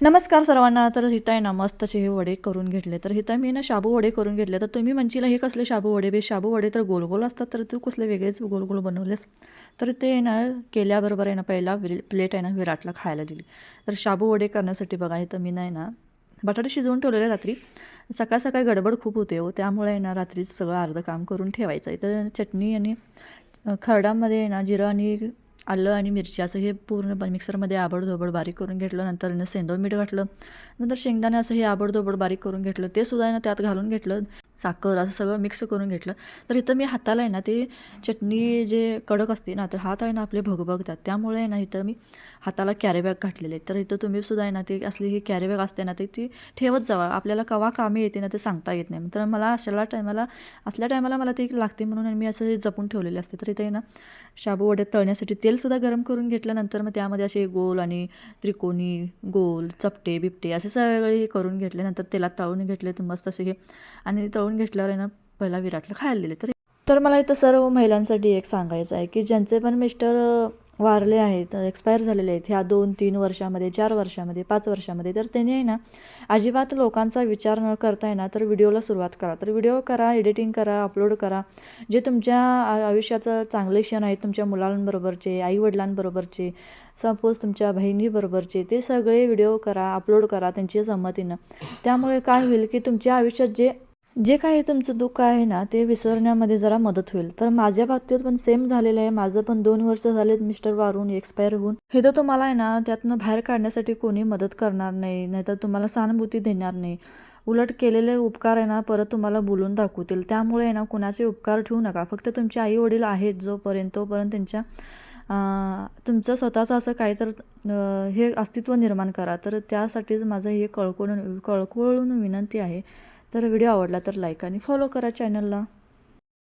नमस्कार सर्वांना. तर इथं आहे ना मस्त असे हे वडे करून घेतले. तर इथं मी ना शाबू वडे करून घेतले. तर तुम्ही म्हणशील हे कसले शाबू वडे? शाबू वडे तर गोल गोल असतात, तर तू कसले वेगळेच गोल गोल बनवलेस? तर ते आहे ना केल्याबरोबर आहे ना पहिला प्लेट आहे ना विराटला खायला दिली. तर शाबू वडे करण्यासाठी बघा इथं मी नाही ना बटाटे शिजवून ठेवलेले रात्री. सकाळ सकाळी गडबड खूप होते हो, त्यामुळे आहे ना रात्रीच सगळं अर्धं काम करून ठेवायचं आहे. तर चटणी आणि खरडामध्ये आहे ना जिरं आणि आलं आणि मिरची असं हे पूर्ण मिक्सरमध्ये आबडधोबड बारीक करून घेतलं. नंतर आहे ना सेंदव मीठ घातलं. नंतर शेंगदाणे असं हे आबडधोबड बारीक करून घेतलं. ते सुद्धा आहे ना त्यात घालून घेतलं. साखर असं सगळं मिक्स करून घेतलं. तर इथं मी हाताला आहे ना ते चटणी जे कडक असते ना, तर हात आहे ना आपले भगभगतात. त्यामुळे आहे ना इथं मी हाताला कॅरीबॅग घातलेले आहेत. तर इथं तुम्ही सुद्धा आहे ना ती असली ही कॅरीबॅग असते ना ती ठेवत जावा. आपल्याला केव्हा कामी येते ना ते सांगता येत नाही. तर मला असल्या टायमाला मला ती लागते म्हणून मी असं हे जपून ठेवलेले असते. तर इथे आहे ना शाबू वडे तळण्यासाठी तेलसुद्धा गरम करून घेतलं. नंतर मग त्यामध्ये असे गोल आणि त्रिकोणी, गोल, चपटे बिपटे असे सगळे हे करून घेतले. नंतर तेलात तळून घेतले तर मस्त असे हे आणि तळून घेतल्यावर आहे ना पहिला विराटला खायला दिले. तर मला इथं सर्व महिलांसाठी एक सांगायचं आहे की ज्यांचे पण मिस्टर वारले आहेत, एक्सपायर झालेले आहेत ह्या 2-3 वर्षामध्ये, 4 वर्षामध्ये, 5 वर्षामध्ये, तर त्यांनी आहे ना अजिबात लोकांचा विचार न करता आहे ना तर व्हिडिओला सुरुवात करा. तर व्हिडिओ करा, एडिटिंग करा, अपलोड करा. जे तुमच्या आयुष्याचं चांगले क्षण आहेत, तुमच्या मुलांबरोबरचे, आईवडिलांबरोबरचे, सपोज तुमच्या बहिणीबरोबरचे, ते सगळे व्हिडिओ करा, अपलोड करा त्यांच्या संमतीनं. त्यामुळे काय होईल की तुमच्या आयुष्यात जे जे काही तुमचं दुःख आहे ना ते विसरण्यामध्ये जरा मदत होईल. तर माझ्या बाबतीत पण सेम झालेलं आहे. माझं पण 2 वर्ष झालेत मिस्टर वारून एक्सपायर होऊन. हे तर तुम्हाला आहे ना त्यातनं बाहेर काढण्यासाठी कोणी मदत करणार नाही, नाहीतर तुम्हाला सहानुभूती देणार नाही. उलट केलेले उपकार आहे ना परत तुम्हाला बोलून दाखवतील. त्यामुळे आहे ना कुणाचे उपकार ठेवू नका. फक्त तुमचे आई वडील आहेत तोपर्यंत त्यांच्या तुमचं स्वतःचं असं काही तर हे अस्तित्व निर्माण करा. तर त्यासाठीच माझं हे कळकळून विनंती आहे. तर व्हिडिओ आवडला तर लाईक आणि फॉलो करा चॅनलला.